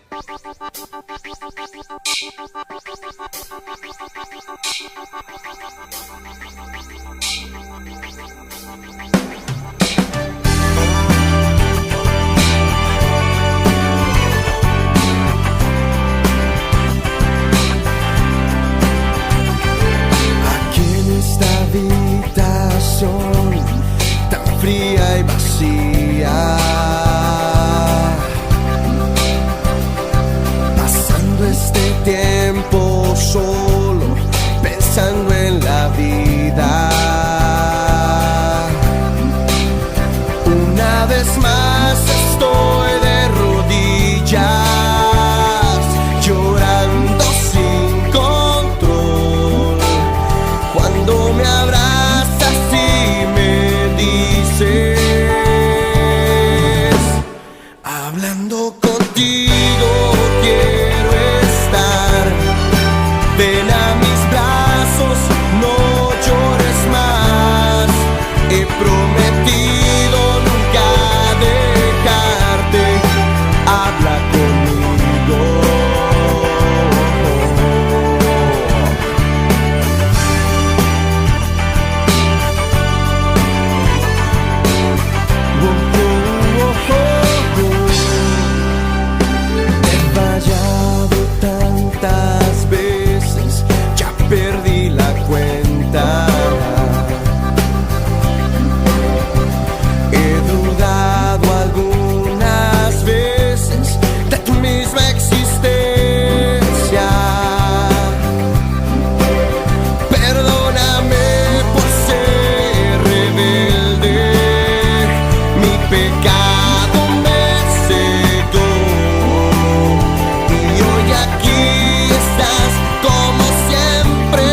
Aquí en esta habitación tan fría y vacía, este tiempo solo pensando en la vida. Una vez más estoy de rodillas, llorando sin control. Cuando me abrazas y me dices, hablando contigo quiero estar. Ven a mis brazos, no llores más. He prometido nunca dejarte. Habla conmigo. He fallado tantas veces, ya perdí la cuenta. He dudado algunas veces de tu misma existencia. Perdóname por ser rebelde, mi pecado me cegó. Y hoy aquí estás como siempre,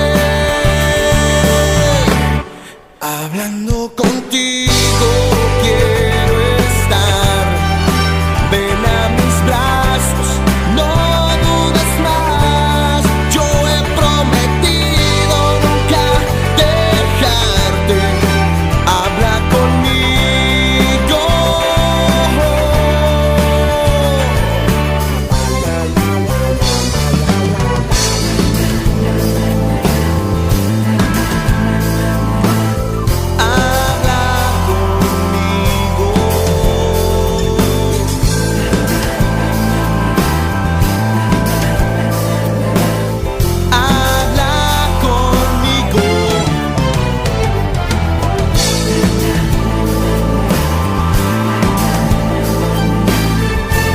hablando contigo quiero estar. Ven a mis brazos, no dudes más. Yo he prometido nunca dejarte. Habla conmigo. Habla conmigo. Habla conmigo.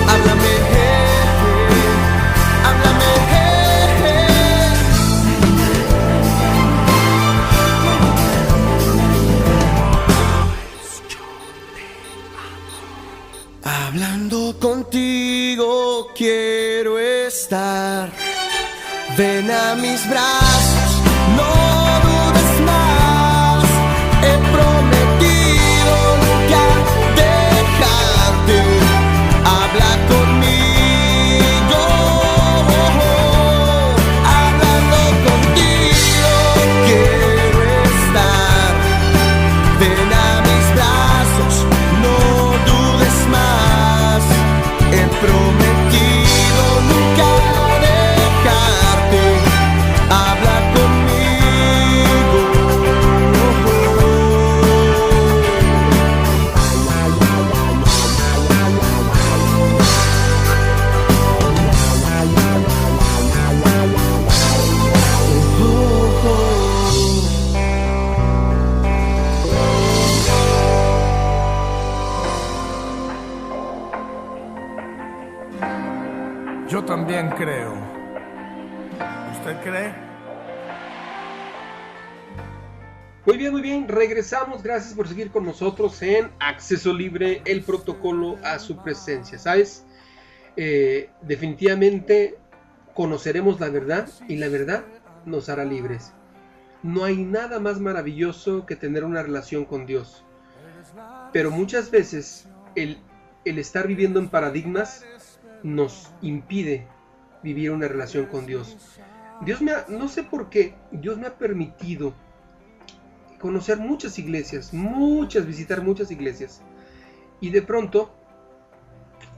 Háblame, háblame. Hablando contigo quiero estar. Ven a mis brazos, no dudes más. He prometido nunca dejarte. Habla conmigo. Hablando contigo quiero estar. Ven a mis brazos, no dudes más. He prometido nunca dejarte. Habla conmigo. Yo también creo. ¿Usted cree? Muy bien, muy bien. Regresamos. Gracias por seguir con nosotros en Acceso Libre, el protocolo a su presencia. ¿Sabes? Definitivamente conoceremos la verdad y la verdad nos hará libres. No hay nada más maravilloso que tener una relación con Dios. Pero muchas veces el estar viviendo en paradigmas nos impide vivir una relación con Dios. No sé por qué, Dios me ha permitido conocer muchas iglesias, visitar muchas iglesias. Y de pronto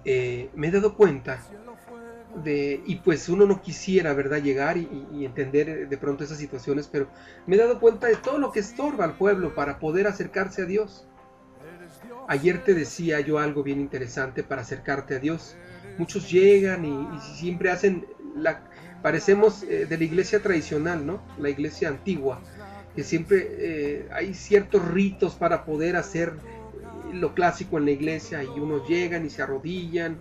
me he dado cuenta y pues uno no quisiera, ¿verdad?, llegar y entender de pronto esas situaciones, pero me he dado cuenta de todo lo que estorba al pueblo para poder acercarse a Dios. Ayer te decía yo algo bien interesante para acercarte a Dios. Muchos llegan y siempre hacen parecemos de la iglesia tradicional, ¿no? La iglesia antigua, que siempre hay ciertos ritos para poder hacer lo clásico en la iglesia, y unos llegan y se arrodillan,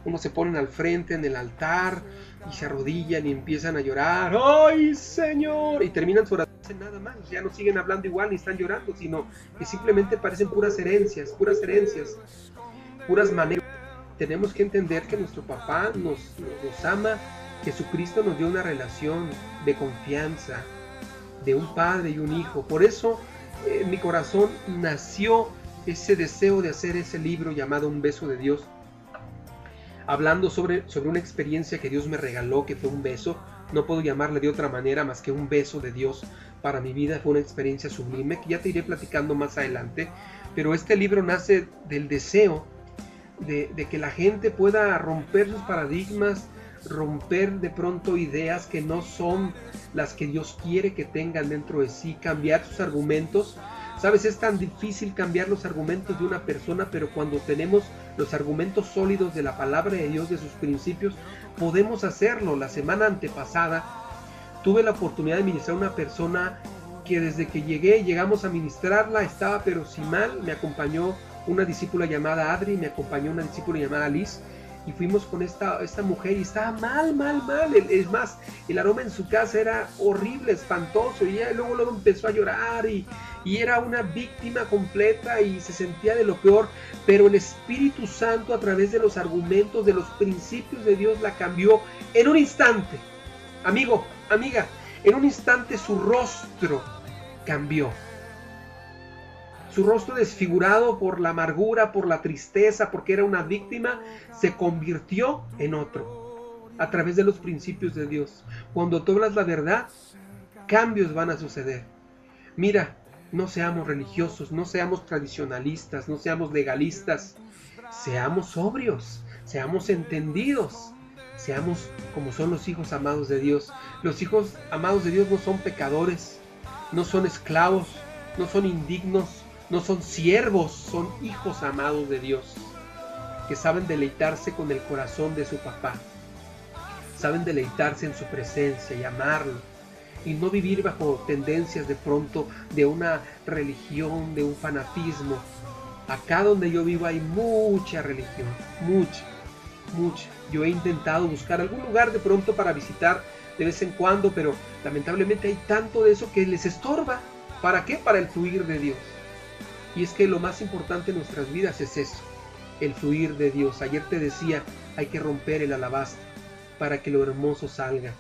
unos se ponen al frente en el altar y se arrodillan y empiezan a llorar, ¡ay, Señor! Y terminan su oración, nada más, ya no siguen hablando igual ni están llorando, sino que simplemente parecen puras herencias, puras maneras. Tenemos que entender que nuestro papá nos ama. Jesucristo nos dio una relación de confianza, de un padre y un hijo. Por eso en mi corazón nació ese deseo de hacer ese libro llamado Un beso de Dios, hablando sobre una experiencia que Dios me regaló, que fue un beso. No puedo llamarle de otra manera más que un beso de Dios para mi vida. Fue una experiencia sublime que ya te iré platicando más adelante, pero este libro nace del deseo de que la gente pueda romper sus paradigmas, romper de pronto ideas que no son las que Dios quiere que tengan dentro de sí, cambiar sus argumentos. Sabes, es tan difícil cambiar los argumentos de una persona, pero cuando tenemos los argumentos sólidos de la palabra de Dios, de sus principios, podemos hacerlo. La semana antepasada tuve la oportunidad de ministrar a una persona que desde que llegamos a ministrarla, estaba pero si mal. Me acompañó una discípula llamada Adri, me acompañó una discípula llamada Liz, y fuimos con esta mujer y estaba mal. Es más, el aroma en su casa era horrible, espantoso, y ella luego empezó a llorar y era una víctima completa y se sentía de lo peor, pero el Espíritu Santo, a través de los argumentos, de los principios de Dios, la cambió en un instante. Amigo, amiga, en un instante su rostro cambió. Su rostro, desfigurado por la amargura, por la tristeza, porque era una víctima, se convirtió en otro a través de los principios de Dios. Cuando tú hablas la verdad, cambios van a suceder. Mira, no seamos religiosos, no seamos tradicionalistas, no seamos legalistas. Seamos sobrios, seamos entendidos, seamos como son los hijos amados de Dios. Los hijos amados de Dios no son pecadores, no son esclavos, no son indignos, no son siervos, son hijos amados de Dios, que saben deleitarse con el corazón de su papá, saben deleitarse en su presencia y amarlo, y no vivir bajo tendencias de pronto de una religión, de un fanatismo. Acá donde yo vivo hay mucha religión, mucha. Yo he intentado buscar algún lugar de pronto para visitar de vez en cuando, pero lamentablemente hay tanto de eso que les estorba. ¿Para qué? Para el fluir de Dios. Y es que lo más importante en nuestras vidas es eso, el fluir de Dios. Ayer te decía, hay que romper el alabastro para que lo hermoso salga.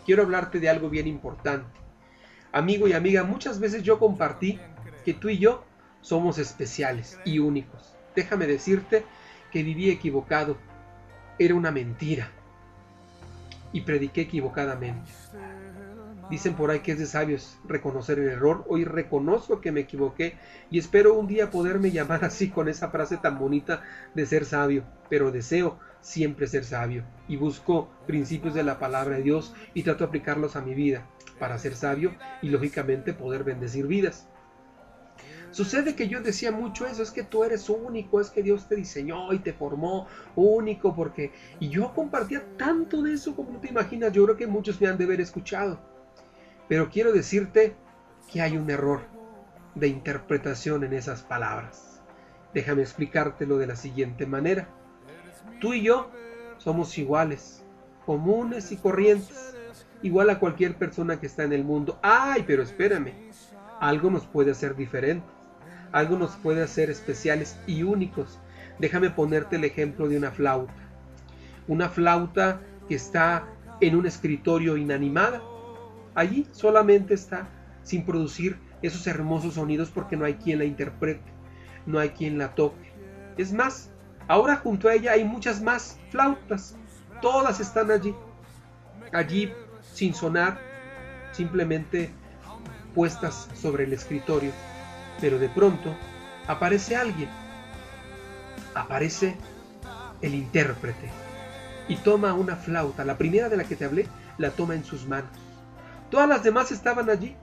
Quiero hablarte de algo bien importante. Amigo y amiga, muchas veces yo compartí que tú y yo somos especiales y únicos. Déjame decirte que viví equivocado. Era una mentira. Y prediqué equivocadamente. Dicen por ahí que es de sabios reconocer el error. Hoy reconozco que me equivoqué y espero un día poderme llamar así, con esa frase tan bonita de ser sabio. Pero deseo siempre ser sabio y busco principios de la palabra de Dios y trato de aplicarlos a mi vida para ser sabio y lógicamente poder bendecir vidas. Sucede que yo decía mucho eso, es que tú eres único, es que Dios te diseñó y te formó único, porque... Y yo compartía tanto de eso como no te imaginas. Yo creo que muchos me han de haber escuchado. Pero quiero decirte que hay un error de interpretación en esas palabras. Déjame explicártelo de la siguiente manera. Tú y yo somos iguales, comunes y corrientes, igual a cualquier persona que está en el mundo. ¡Ay, pero espérame! Algo nos puede hacer diferentes, algo nos puede hacer especiales y únicos. Déjame ponerte el ejemplo de una flauta. Una flauta que está en un escritorio inanimada. Allí solamente está sin producir esos hermosos sonidos porque no hay quien la interprete, no hay quien la toque. Es más, ahora junto a ella hay muchas más flautas. Todas están allí sin sonar, simplemente puestas sobre el escritorio. Pero de pronto aparece alguien, aparece el intérprete y toma una flauta, la primera de la que te hablé, la toma en sus manos. Todas las demás estaban allí,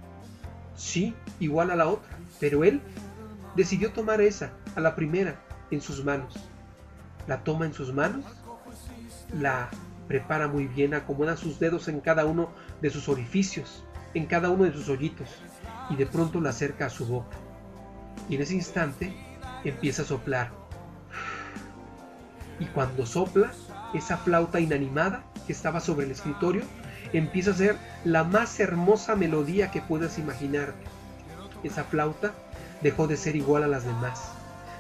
sí, igual a la otra, pero él decidió tomar esa, a la primera, en sus manos. La toma en sus manos, la prepara muy bien, acomoda sus dedos en cada uno de sus orificios, en cada uno de sus hoyitos, y de pronto la acerca a su boca. Y en ese instante empieza a soplar. Y cuando sopla, esa flauta inanimada que estaba sobre el escritorio empieza a ser la más hermosa melodía que puedas imaginar. Esa flauta dejó de ser igual a las demás,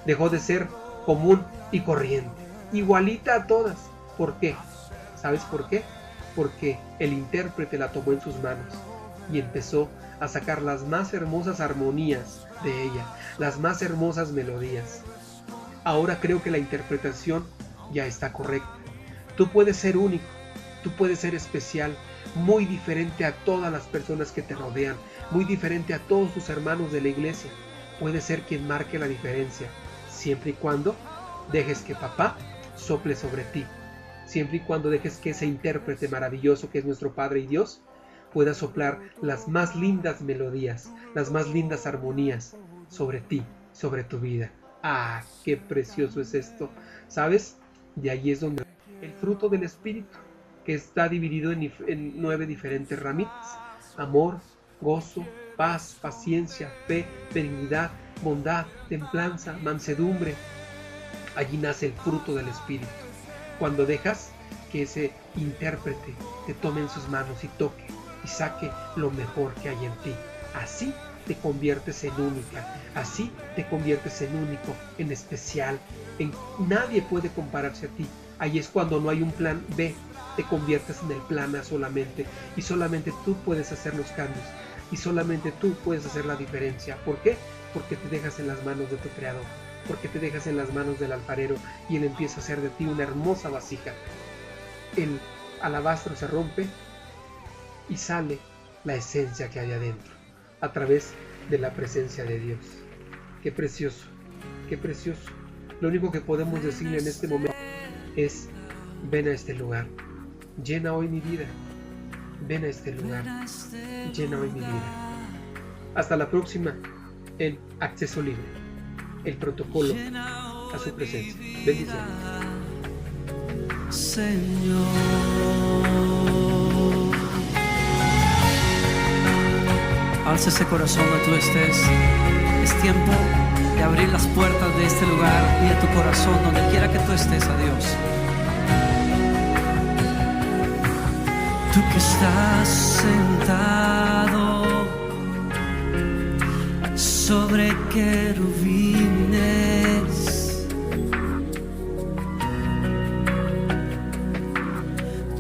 dejó de ser común y corriente, igualita a todas. ¿Por qué? ¿Sabes por qué? Porque el intérprete la tomó en sus manos y empezó a sacar las más hermosas armonías de ella, las más hermosas melodías. Ahora creo que la interpretación ya está correcta. Tú puedes ser único, tú puedes ser especial, muy diferente a todas las personas que te rodean, muy diferente a todos tus hermanos de la iglesia. Puedes ser quien marque la diferencia, siempre y cuando dejes que papá sople sobre ti, siempre y cuando dejes que ese intérprete maravilloso que es nuestro Padre y Dios pueda soplar las más lindas melodías, las más lindas armonías sobre ti, sobre tu vida. ¡Ah, qué precioso es esto! ¿Sabes? De ahí es donde el fruto del Espíritu, que está dividido en 9 diferentes ramitas: amor, gozo, paz, paciencia, fe, benignidad, bondad, templanza, mansedumbre. Allí nace el fruto del Espíritu. Cuando dejas que ese intérprete te tome en sus manos y toque y saque lo mejor que hay en ti, así te conviertes en única, así te conviertes en único, en especial. Nadie puede compararse a ti. Ahí es cuando no hay un plan B, te conviertes en el plan A solamente, y solamente tú puedes hacer los cambios, y solamente tú puedes hacer la diferencia. ¿Por qué? Porque te dejas en las manos de tu Creador, porque te dejas en las manos del alfarero, y Él empieza a hacer de ti una hermosa vasija. El alabastro se rompe y sale la esencia que hay adentro, a través de la presencia de Dios. ¡Qué precioso! ¡Qué precioso! Lo único que podemos decirle en este momento es: ven a este lugar, llena hoy mi vida. Ven a este lugar, llena hoy mi vida. Hasta la próxima en Acceso Libre, el protocolo a su presencia. Bendiciones. Señor, alza ese corazón donde tú estés. Es tiempo de abrir las puertas de este lugar y de tu corazón, donde quiera que tú estés, a Dios. Tú que estás sentado sobre querubines,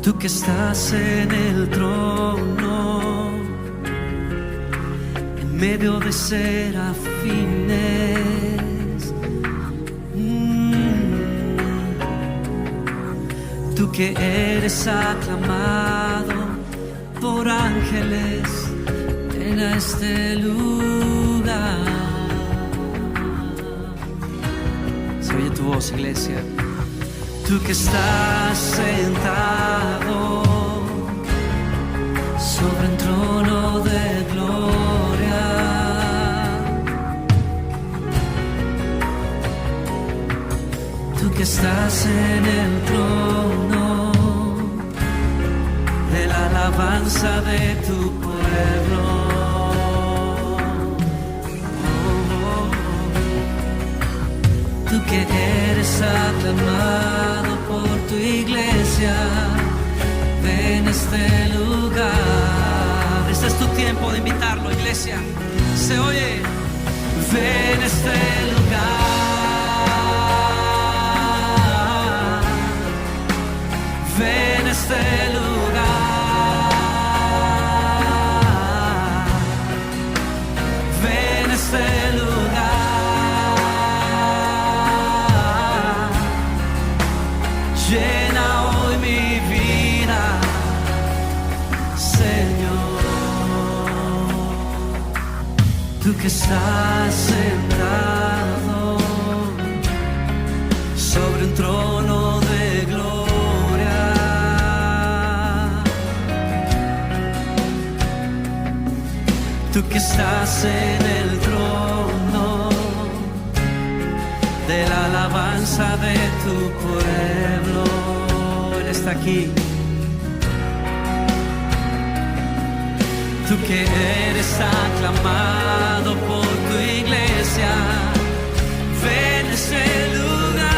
tú que estás en el trono, en medio de serafines, tú que eres aclamado por ángeles en este lugar. Se oye tu voz, iglesia. Tú que estás sentado sobre un trono de gloria, tú que estás en el trono de la alabanza de tu pueblo. Tú que eres aclamado por tu iglesia, ven a este lugar. Este es tu tiempo de invitarlo, iglesia. Se oye, ven a este lugar, ven a este lugar, ven a este lugar. Llena hoy mi vida, Señor. Tú que estás sentado sobre un trono de gloria, tú que estás en el trono de la alabanza de tu pueblo. Él está aquí. Tú que eres aclamado por tu iglesia, ven a ese lugar.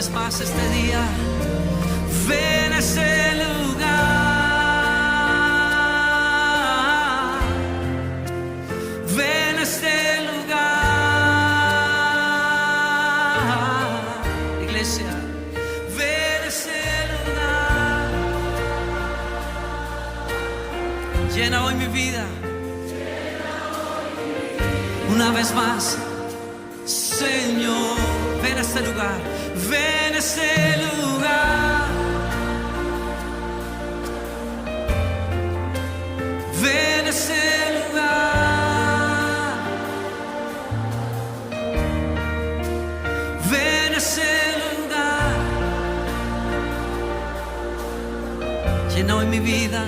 vez más este día. Ven a este lugar. Ven a este lugar. Iglesia, ven a este lugar. Llena hoy mi vida. Una vez más, Señor, ven a este lugar, ven a este lugar, ven a este lugar, ven a este lugar. Llena hoy mi vida.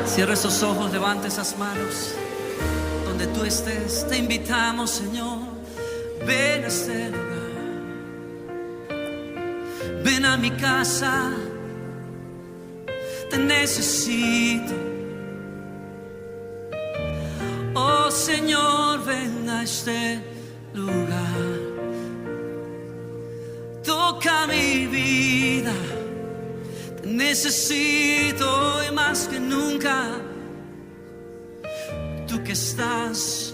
Cierra esos ojos, levanta esas manos. Donde tú estés, te invitamos, Señor. Ven a este lugar. Ven a mi casa. Te necesito. Oh, Señor, ven a este lugar. Toca mi vida. Te necesito hoy más que nunca. Tú que estás